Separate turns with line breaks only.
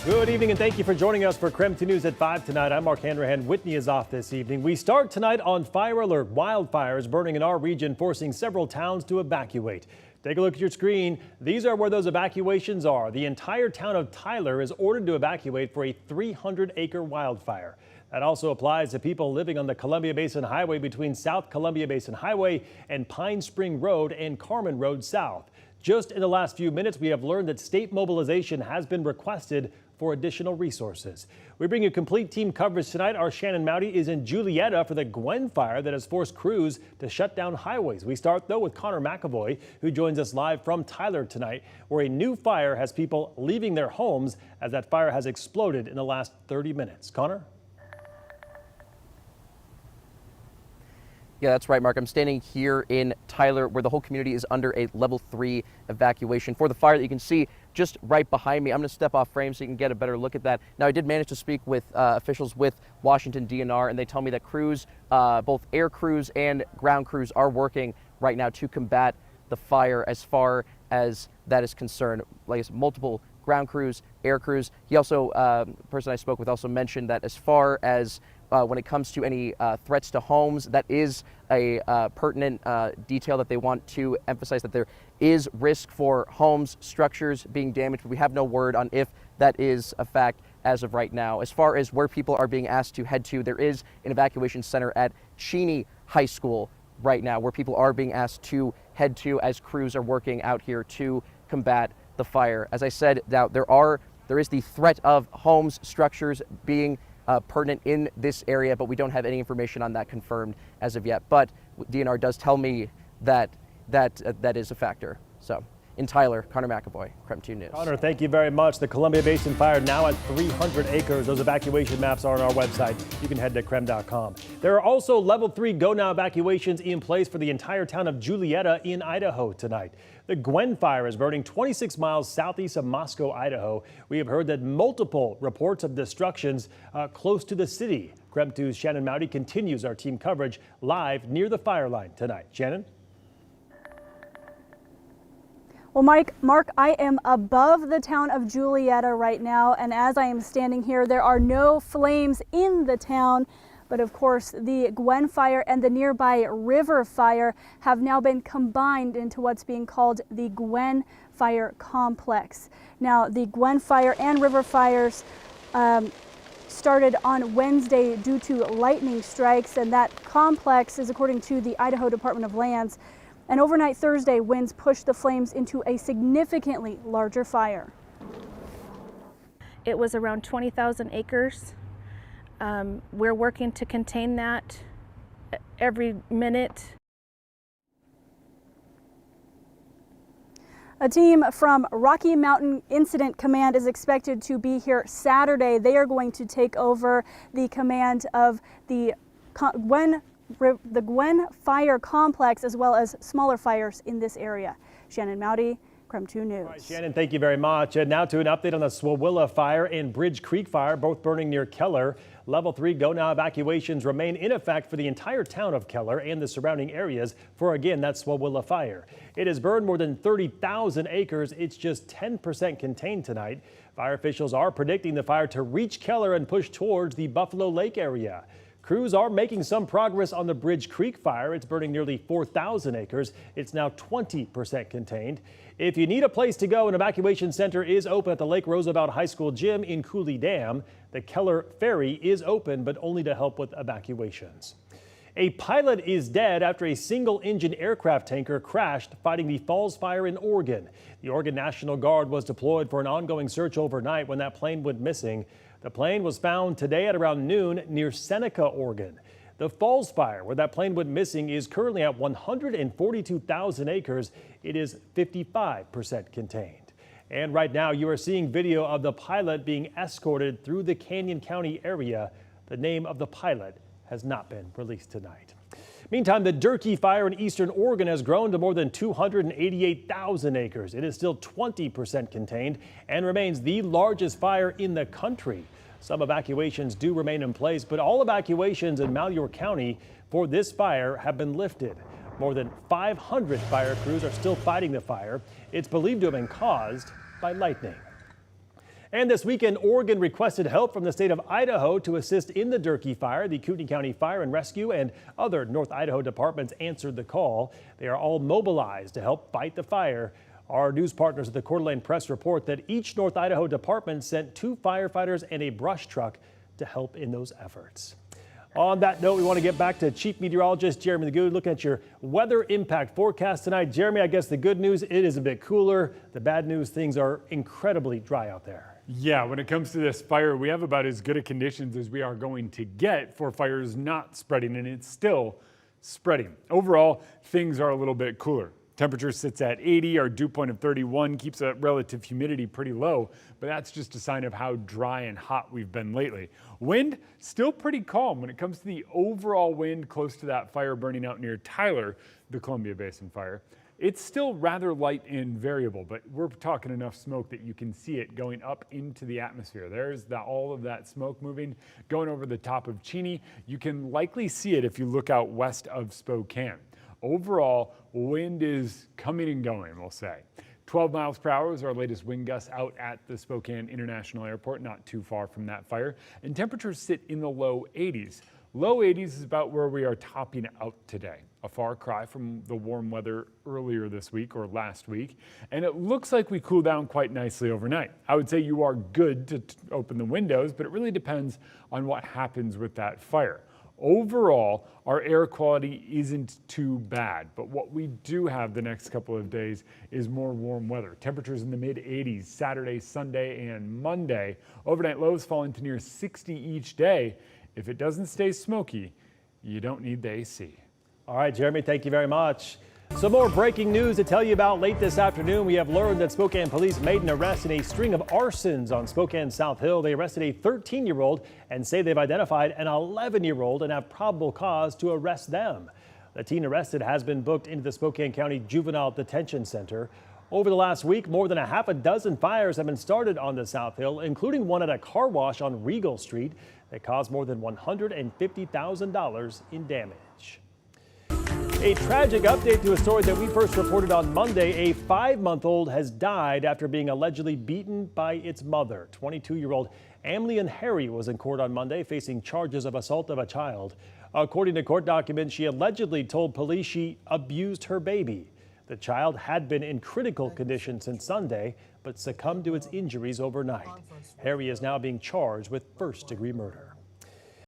Good evening and thank you for joining us for KREM 2 News at 5 tonight. I'm Mark Hanrahan. Whitney is off this evening. We start tonight on fire alert. Wildfires burning in our region, forcing several towns to evacuate. Take a look at your screen. These are where those evacuations are. The entire town of Tyler is ordered to evacuate for a 300-acre wildfire. That also applies to people living on the Columbia Basin Highway between South Columbia Basin Highway and Pine Spring Road and Carmen Road South. Just in the last few minutes, we have learned that state mobilization has been requested for additional resources. We bring you complete team coverage tonight. Our Shannon Mowdy is in Julietta for the Gwen fire that has forced crews to shut down highways. We start though with Connor McAvoy, who joins us live from Tyler tonight, where a new fire has people leaving their homes as that fire has exploded in the last 30 minutes. Connor?
Yeah, that's right, Mark. I'm standing here in Tyler where the whole community is under a level 3 evacuation for the fire that you can see just right behind me. I'm going to step off frame so you can get a better look at that. Now, I did manage to speak with officials with Washington DNR, and they tell me that crews, both air crews and ground crews, are working right now to combat the fire as far as that is concerned. Like I said, multiple ground crews, air crews. He also, the person I spoke with also mentioned that as far as when it comes to any threats to homes, that is a pertinent detail that they want to emphasize, that there is risk for homes, structures being damaged, but we have no word on if that is a fact as of right now. As far as where people are being asked to head to, there is an evacuation center at Cheney High School right now where people are being asked to head to as crews are working out here to combat the fire. As I said, now there is the threat of homes, structures being pertinent in this area, but we don't have any information on that confirmed as of yet. But DNR does tell me that that is a factor. So in Tyler, Connor McAvoy, KREM 2 News.
Connor, thank you very much. The Columbia Basin fire now at 300 acres. Those evacuation maps are on our website. You can head to KREM.com. There are also level 3 go now evacuations in place for the entire town of Julietta in Idaho tonight. The Gwen fire is burning 26 miles southeast of Moscow, Idaho. We have heard that multiple reports of destructions close to the city. KREM 2's Shannon Mowdy continues our team coverage live near the fire line tonight. Shannon?
Well, Mark, I am above the town of Julietta right now, and as I am standing here, there are no flames in the town. But of course, the Gwen fire and the nearby river fire have now been combined into what's being called the Gwen fire complex. Now, the Gwen fire and river fires started on Wednesday due to lightning strikes, and that complex is, according to the Idaho Department of Lands, and overnight Thursday, winds pushed the flames into a significantly larger fire.
It was around 20,000 acres. We're working to contain that every minute.
A team from Rocky Mountain Incident Command is expected to be here Saturday. They are going to take over the command of the Gwen fire complex, as well as smaller fires in this area. Shannon Mowdy, KREM 2 News.
All right, Shannon, thank you very much. And now to an update on the Swawilla fire and Bridge Creek fire, both burning near Keller. Level 3 go now evacuations remain in effect for the entire town of Keller and the surrounding areas for, again, that Swawilla fire. It has burned more than 30,000 acres. It's just 10% contained tonight. Fire officials are predicting the fire to reach Keller and push towards the Buffalo Lake area. Crews are making some progress on the Bridge Creek fire. It's burning nearly 4,000 acres. It's now 20% contained. If you need a place to go, an evacuation center is open at the Lake Roosevelt High School gym in Cooley Dam. The Keller ferry is open, but only to help with evacuations. A pilot is dead after a single-engine aircraft tanker crashed fighting the Falls Fire in Oregon. The Oregon National Guard was deployed for an ongoing search overnight when that plane went missing. The plane was found today at around noon near Seneca, Oregon. The Falls Fire, where that plane went missing, is currently at 142,000 acres. It is 55% contained. And right now you are seeing video of the pilot being escorted through the Canyon County area. The name of the pilot has not been released tonight. Meantime, the Durkee fire in eastern Oregon has grown to more than 288,000 acres. It is still 20% contained and remains the largest fire in the country. Some evacuations do remain in place, but all evacuations in Malheur County for this fire have been lifted. More than 500 fire crews are still fighting the fire. It's believed to have been caused by lightning. And this weekend, Oregon requested help from the state of Idaho to assist in the Durkee fire. The Kootenai County Fire and Rescue and other North Idaho departments answered the call. They are all mobilized to help fight the fire. Our news partners at the Coeur d'Alene Press report that each North Idaho department sent 2 firefighters and a brush truck to help in those efforts. On that note, we want to get back to Chief Meteorologist Jeremy Good looking at your weather impact forecast tonight. Jeremy, I guess the good news, it is a bit cooler. The bad news, things are incredibly dry out there.
Yeah, when it comes to this fire, we have about as good of conditions as we are going to get for fires not spreading, and it's still spreading. Overall, things are a little bit cooler. Temperature sits at 80, our dew point of 31 keeps that relative humidity pretty low, but that's just a sign of how dry and hot we've been lately. Wind, still pretty calm when it comes to the overall wind close to that fire burning out near Tyler, the Columbia Basin fire. It's still rather light and variable, but we're talking enough smoke that you can see it going up into the atmosphere. There's all of that smoke moving, going over the top of Cheney. You can likely see it if you look out west of Spokane. Overall, wind is coming and going, we'll say. 12 miles per hour is our latest wind gusts out at the Spokane International Airport, not too far from that fire. And temperatures sit in the low 80s. Low 80s is about where we are topping out today. A far cry from the warm weather earlier this week or last week. And it looks like we cool down quite nicely overnight. I would say you are good to open the windows, but it really depends on what happens with that fire. Overall, our air quality isn't too bad, but what we do have the next couple of days is more warm weather. Temperatures in the mid 80s Saturday, Sunday, and Monday. Overnight lows falling to near 60 each day. If it doesn't stay smoky, you don't need the AC.
All right, Jeremy, thank you very much. Some more breaking news to tell you about late this afternoon. We have learned that Spokane police made an arrest in a string of arsons on Spokane South Hill. They arrested a 13-year-old and say they've identified an 11-year-old and have probable cause to arrest them. The teen arrested has been booked into the Spokane County Juvenile Detention Center. Over the last week, more than a half a dozen fires have been started on the South Hill, including one at a car wash on Regal Street that caused more than $150,000 in damage. A tragic update to a story that we first reported on Monday. A 5-month-old has died after being allegedly beaten by its mother. 22-year-old Amlian Harry was in court on Monday facing charges of assault of a child. According to court documents, she allegedly told police she abused her baby. The child had been in critical condition since Sunday, but succumbed to its injuries overnight. Harry is now being charged with first-degree murder.